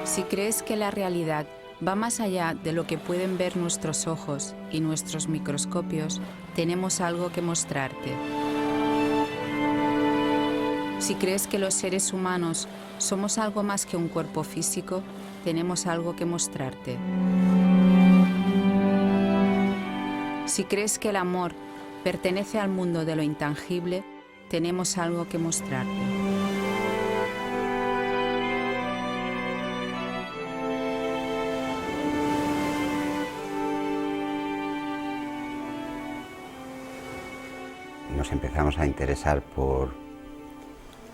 Si crees que la realidad va más allá de lo que pueden ver nuestros ojos y nuestros microscopios, tenemos algo que mostrarte. Si crees que los seres humanos somos algo más que un cuerpo físico, tenemos algo que mostrarte. Si crees que el amor pertenece al mundo de lo intangible, tenemos algo que mostrarte. Nos empezamos a interesar por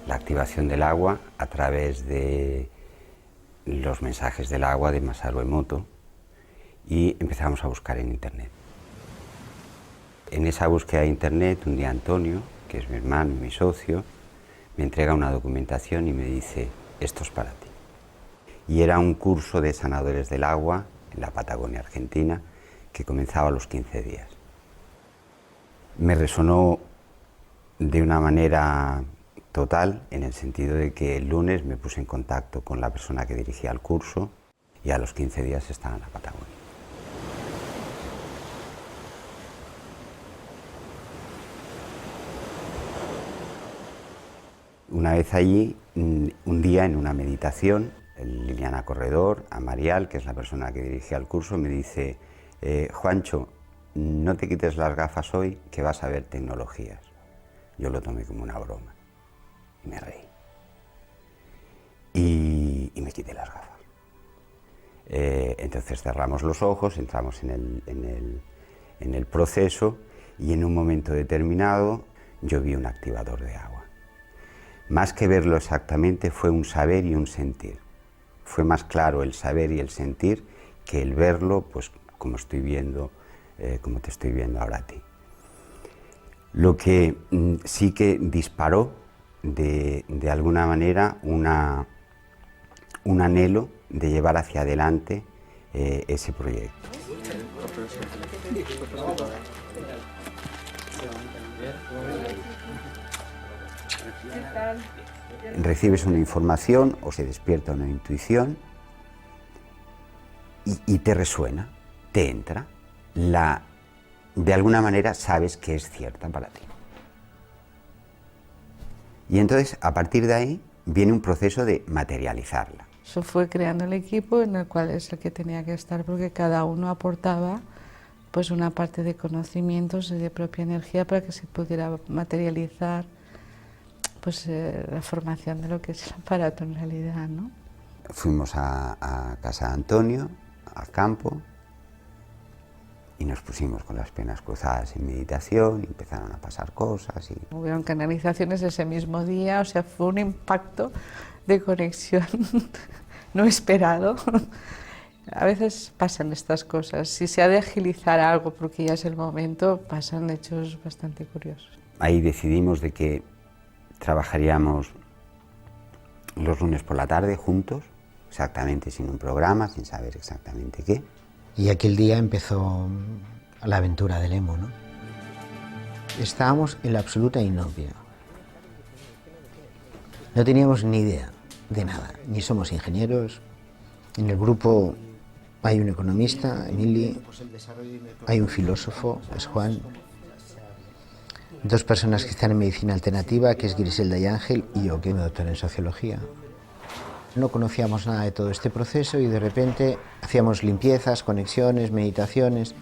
la activación del agua a través de los mensajes del agua de Masaru Emoto y empezamos a buscar en internet. En esa búsqueda de internet, un día Antonio, que es mi hermano y mi socio, me entrega una documentación y me dice: esto es para ti. Y era un curso de sanadores del agua en la Patagonia Argentina que comenzaba a los 15 días. Me resonó de una manera total, en el sentido de que el lunes me puse en contacto con la persona que dirigía el curso y a los 15 días estaba en la Patagonia. Una vez allí, un día en una meditación, Liliana Corredor, a Marial, que es la persona que dirigía el curso, me dice: Juancho, no te quites las gafas hoy, que vas a ver tecnologías. Yo lo tomé como una broma y me reí. Y me quité las gafas. Entonces cerramos los ojos, entramos en el proceso y en un momento determinado yo vi un activador de agua. Más que verlo exactamente, fue un saber y un sentir. Fue más claro el saber y el sentir que el verlo, pues como estoy viendo, como te estoy viendo ahora a ti. Lo que sí que disparó de alguna manera un anhelo de llevar hacia adelante ese proyecto. Recibes una información o se despierta una intuición y te resuena, te entra. De alguna manera sabes que es cierta para ti. Y entonces, a partir de ahí, viene un proceso de materializarla. Eso fue creando el equipo en el cual es el que tenía que estar, porque cada uno aportaba pues una parte de conocimientos y de propia energía para que se pudiera materializar pues la formación de lo que es el aparato en realidad, ¿no? Fuimos a casa de Antonio, al campo, y nos pusimos con las piernas cruzadas en meditación y empezaron a pasar cosas. Hubieron canalizaciones ese mismo día, o sea, fue un impacto de conexión no esperado. A veces pasan estas cosas, si se ha de agilizar algo porque ya es el momento, pasan hechos bastante curiosos. Ahí decidimos de que trabajaríamos los lunes por la tarde juntos, exactamente sin un programa, sin saber exactamente qué. Y aquel día empezó la aventura del emo, ¿no? Estábamos en la absoluta inopia. No teníamos ni idea de nada, ni somos ingenieros. En el grupo hay un economista, Emili, hay un filósofo, es Juan, dos personas que están en medicina alternativa, que es Griselda y Ángel, y yo, que me doctoré en sociología. No conocíamos nada de todo este proceso y de repente hacíamos limpiezas, conexiones, meditaciones.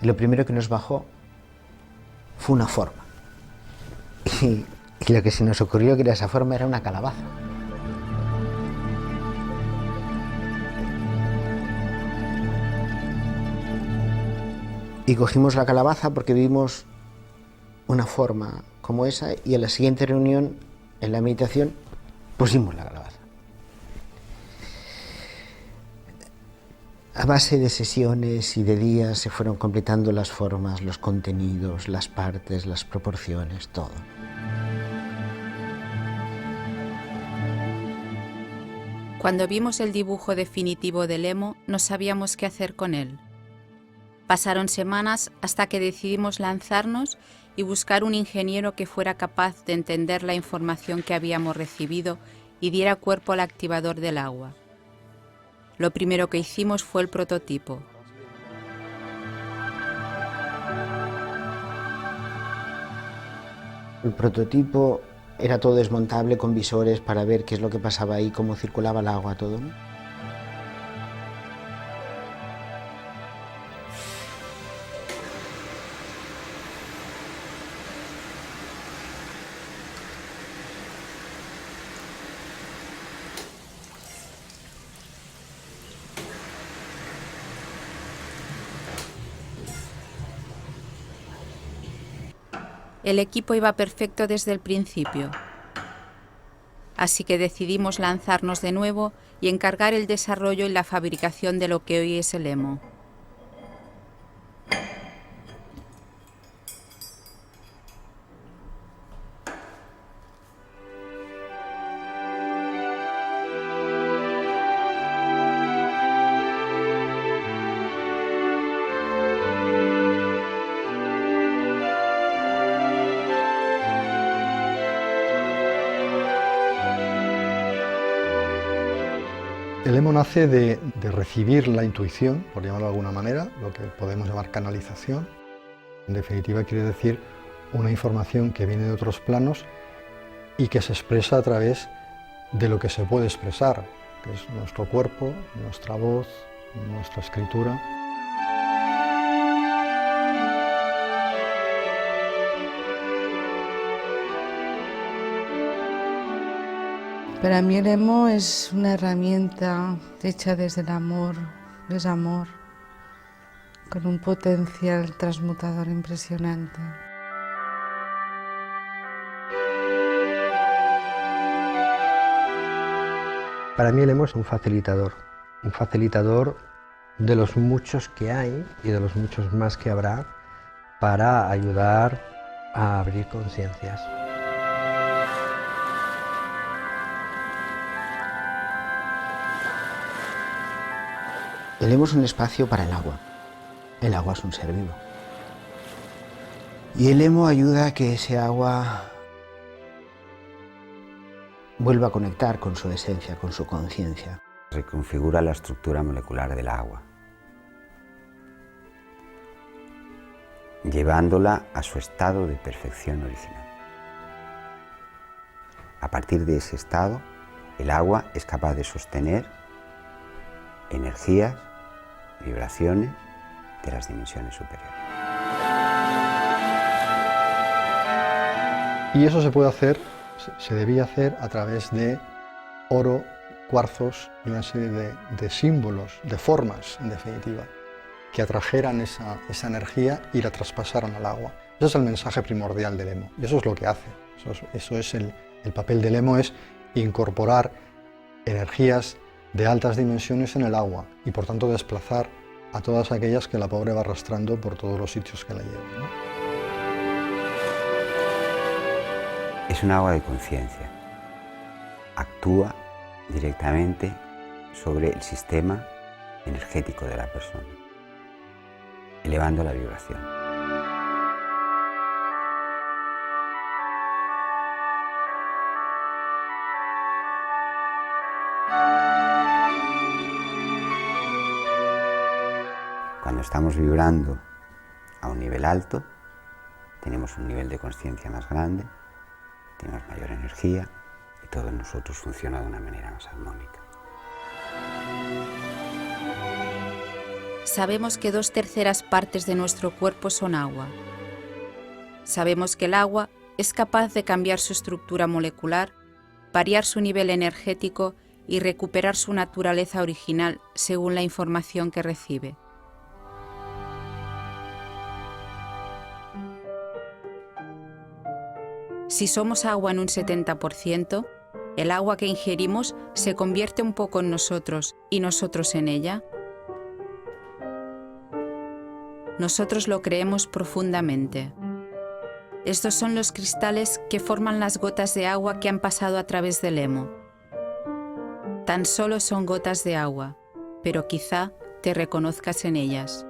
Y lo primero que nos bajó fue una forma. Y lo que se nos ocurrió que esa forma era una calabaza. Y cogimos la calabaza porque vimos una forma como esa y en la siguiente reunión, en la meditación, pusimos la calabaza. A base de sesiones y de días se fueron completando las formas, los contenidos, las partes, las proporciones, todo. Cuando vimos el dibujo definitivo del Emo, no sabíamos qué hacer con él. Pasaron semanas hasta que decidimos lanzarnos y buscar un ingeniero que fuera capaz de entender la información que habíamos recibido y diera cuerpo al activador del agua. Lo primero que hicimos fue el prototipo. El prototipo era todo desmontable con visores para ver qué es lo que pasaba ahí, cómo circulaba el agua, todo, ¿no? El equipo iba perfecto desde el principio. Así que decidimos lanzarnos de nuevo y encargar el desarrollo y la fabricación de lo que hoy es el Emo. El Emo nace de recibir la intuición, por llamarlo de alguna manera, lo que podemos llamar canalización. En definitiva, quiere decir una información que viene de otros planos y que se expresa a través de lo que se puede expresar, que es nuestro cuerpo, nuestra voz, nuestra escritura. Para mí el Emo es una herramienta hecha desde el amor, es amor, con un potencial transmutador impresionante. Para mí el Emo es un facilitador de los muchos que hay y de los muchos más que habrá para ayudar a abrir conciencias. El Emo es un espacio para el agua. El agua es un ser vivo. Y el Emo ayuda a que ese agua vuelva a conectar con su esencia, con su conciencia. Reconfigura la estructura molecular del agua, llevándola a su estado de perfección original. A partir de ese estado, el agua es capaz de sostener energías, vibraciones de las dimensiones superiores. Y eso se puede hacer, se debía hacer a través de oro, cuarzos y una serie de símbolos, de formas, en definitiva, que atrajeran esa energía y la traspasaran al agua. Ese es el mensaje primordial del Emo, y eso es lo que hace. Eso es el papel del Emo, es incorporar energías de altas dimensiones en el agua y por tanto desplazar a todas aquellas que la pobre va arrastrando por todos los sitios que la llevan, ¿no? Es un agua de conciencia. Actúa directamente sobre el sistema energético de la persona, elevando la vibración. Cuando estamos vibrando a un nivel alto, tenemos un nivel de conciencia más grande, tenemos mayor energía y todo en nosotros funciona de una manera más armónica. Sabemos que 2/3 partes de nuestro cuerpo son agua. Sabemos que el agua es capaz de cambiar su estructura molecular, variar su nivel energético y recuperar su naturaleza original según la información que recibe. Si somos agua en un 70%, el agua que ingerimos se convierte un poco en nosotros y nosotros en ella. Nosotros lo creemos profundamente. Estos son los cristales que forman las gotas de agua que han pasado a través del Emo. Tan solo son gotas de agua, pero quizá te reconozcas en ellas.